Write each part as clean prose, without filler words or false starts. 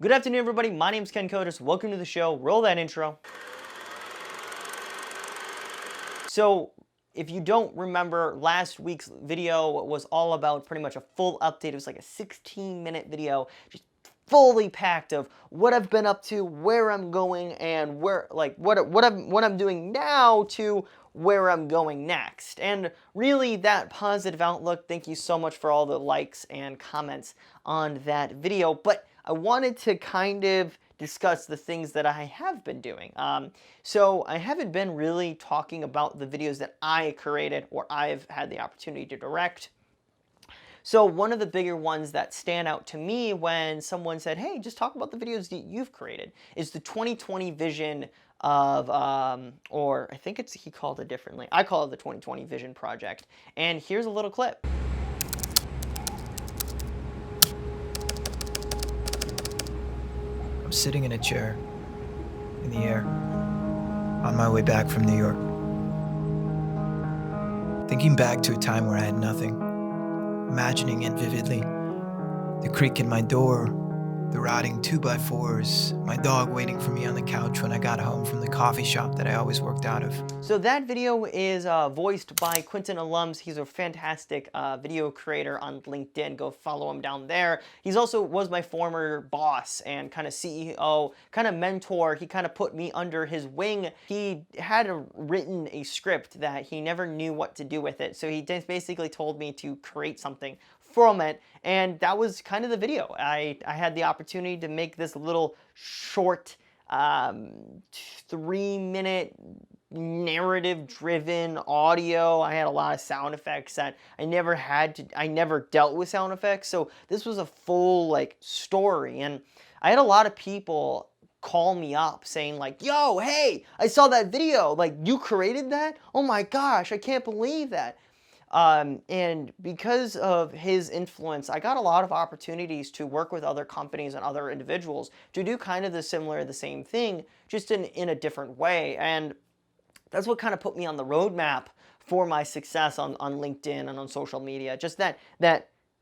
Good afternoon, everybody. My name is Ken Kotis. Welcome to the show. Roll that intro. So, if you don't remember, last week's video was all about pretty much a full update. It was like a 16-minute video, just fully packed of what I've been up to, where I'm going, and what I'm doing now to where I'm going next. And really, that positive outlook. Thank you so much for all the likes and comments on that video. But I wanted to kind of discuss the things that I have been doing. So I haven't been really talking about the videos that I created or I've had the opportunity to direct. So one of the bigger ones that stand out to me when someone said, hey, just talk about the videos that you've created, is the 2020 vision of, or I think he called it differently. I call it the 2020 Vision Project. And here's a little clip. I'm sitting in a chair, in the air, on my way back from New York. Thinking back to a time where I had nothing, imagining it vividly. The creak in my door, the rotting 2x4s, my dog waiting for me on the couch when I got home from the coffee shop that I always worked out of. So that video is voiced by Quentin Alums. He's a fantastic video creator on LinkedIn. Go follow him down there. He's also was my former boss and kind of CEO, kind of mentor. He kind of put me under his wing. He had written a script that he never knew what to do with it. So he basically told me to create something from it, and that was kind of the video. I had the opportunity to make this little short 3-minute narrative-driven audio. I had a lot of sound effects that I never dealt with sound effects, so this was a full like story. And I had a lot of people call me up saying like, yo, hey, I saw that video, like you created that? Oh my gosh, I can't believe that. And because of his influence, I got a lot of opportunities to work with other companies and other individuals to do kind of the same thing, just in a different way. And that's what kind of put me on the roadmap for my success on LinkedIn and on social media. Just that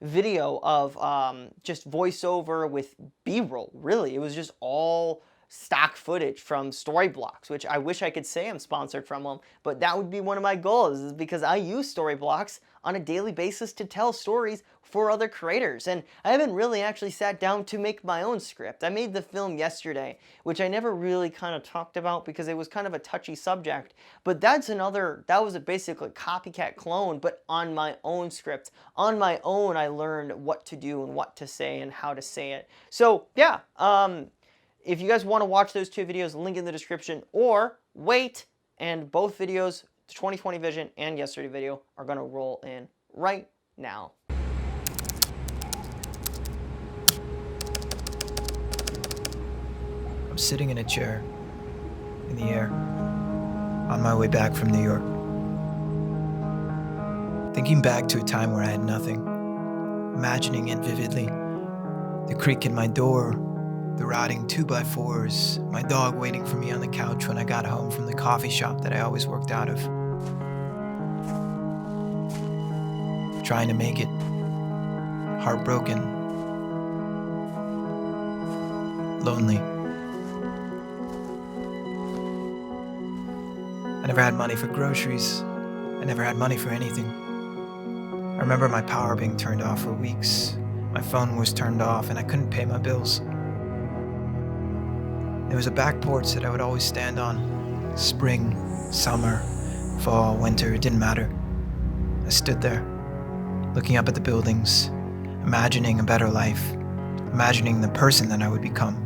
video of just voiceover with B-roll, really. It was just all stock footage from Storyblocks, which I wish I could say I'm sponsored from them, but that would be one of my goals, is because I use Storyblocks on a daily basis to tell stories for other creators. And I haven't really actually sat down to make my own script. I made the film yesterday, which I never really kind of talked about because it was kind of a touchy subject, but that was basically copycat clone, but on my own script. On my own, I learned what to do and what to say and how to say it. So yeah, if you guys want to watch those two videos, link in the description, or wait, and both videos, the 2020 Vision and yesterday video, are going to roll in right now. I'm sitting in a chair, in the air, on my way back from New York. Thinking back to a time where I had nothing, imagining it vividly. The creak in my door, the rotting 2x4s, my dog waiting for me on the couch when I got home from the coffee shop that I always worked out of. Trying to make it, heartbroken, lonely. I never had money for groceries. I never had money for anything. I remember my power being turned off for weeks. My phone was turned off and I couldn't pay my bills. There was a back porch that I would always stand on. Spring, summer, fall, winter, it didn't matter. I stood there, looking up at the buildings, imagining a better life, imagining the person that I would become,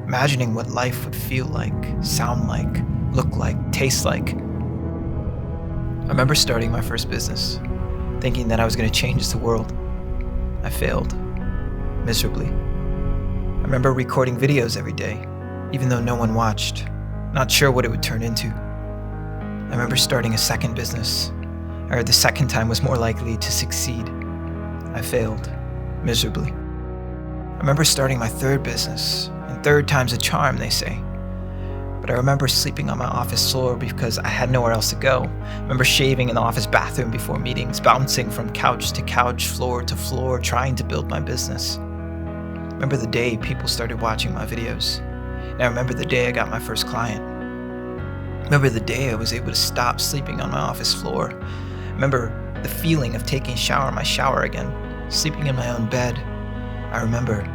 imagining what life would feel like, sound like, look like, taste like. I remember starting my first business, thinking that I was going to change the world. I failed, miserably. I remember recording videos every day, even though no one watched, not sure what it would turn into. I remember starting a second business. I heard the second time was more likely to succeed. I failed, miserably. I remember starting my third business, and third time's a charm, they say. But I remember sleeping on my office floor because I had nowhere else to go. I remember shaving in the office bathroom before meetings, bouncing from couch to couch, floor to floor, trying to build my business. Remember the day people started watching my videos. And I remember the day I got my first client. Remember the day I was able to stop sleeping on my office floor. Remember the feeling of taking a shower in my shower again, sleeping in my own bed. I remember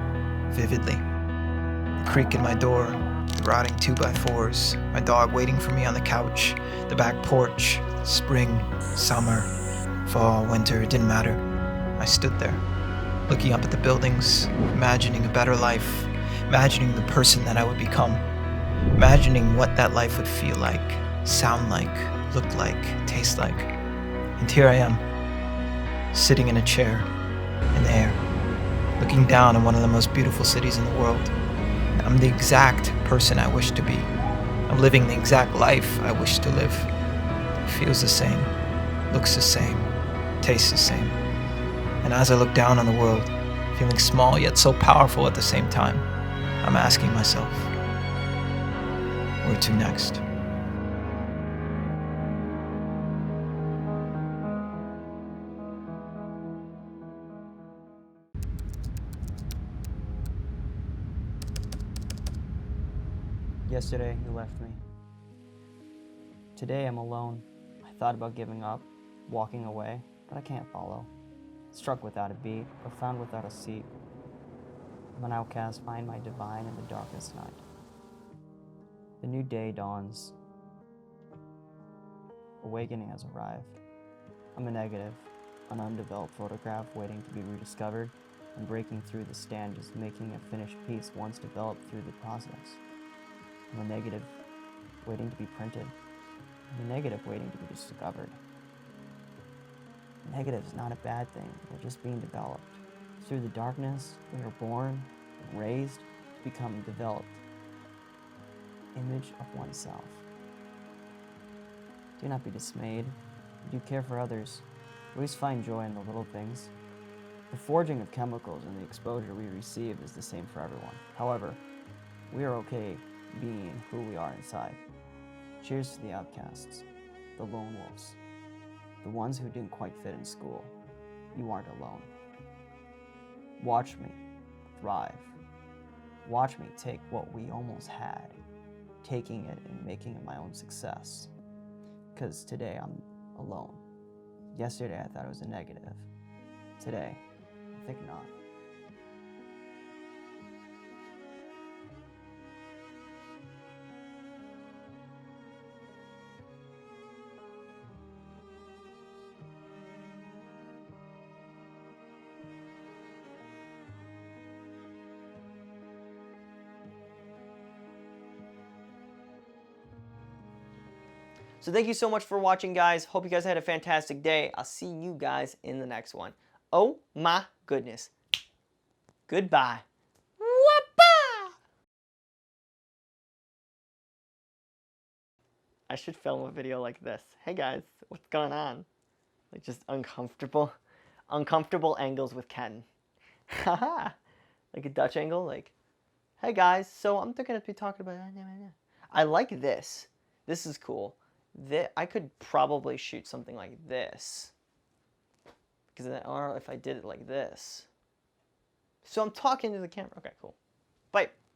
vividly. The creak in my door, the rotting 2x4s, my dog waiting for me on the couch, the back porch, spring, summer, fall, winter, it didn't matter. I stood there, looking up at the buildings, imagining a better life, imagining the person that I would become, imagining what that life would feel like, sound like, look like, taste like. And here I am, sitting in a chair, in the air, looking down on one of the most beautiful cities in the world. I'm the exact person I wish to be. I'm living the exact life I wish to live. It feels the same, looks the same, tastes the same. And as I look down on the world, feeling small yet so powerful at the same time, I'm asking myself, where to next? Yesterday, you left me. Today, I'm alone. I thought about giving up, walking away, but I can't follow. Struck without a beat, or found without a seat. I'm an outcast, find my divine in the darkest night. The new day dawns. Awakening has arrived. I'm a negative, an undeveloped photograph waiting to be rediscovered, and breaking through the stand, just making a finished piece once developed through the process. I'm a negative waiting to be printed. I'm a negative waiting to be discovered. Negative is not a bad thing, we're just being developed. Through the darkness, we are born and raised to become developed. Image of oneself. Do not be dismayed. You do care for others. Always find joy in the little things. The forging of chemicals and the exposure we receive is the same for everyone. However, we are okay being who we are inside. Cheers to the outcasts, the lone wolves, the ones who didn't quite fit in school. You aren't alone. Watch me thrive. Watch me take what we almost had, taking it and making it my own success. Because today I'm alone. Yesterday I thought it was a negative. Today, I think not. So thank you so much for watching, guys. Hope you guys had a fantastic day. I'll see you guys in the next one. Oh my goodness. Goodbye. Whoopah! I should film a video like this. Hey guys, what's going on? Like just uncomfortable angles with Ken. Haha. Like a Dutch angle, like, hey guys, so I'm gonna be talking about. I like this. This is cool. I could probably shoot something like this. Because then, or if I did it like this. So I'm talking to the camera. Okay, cool. Bye.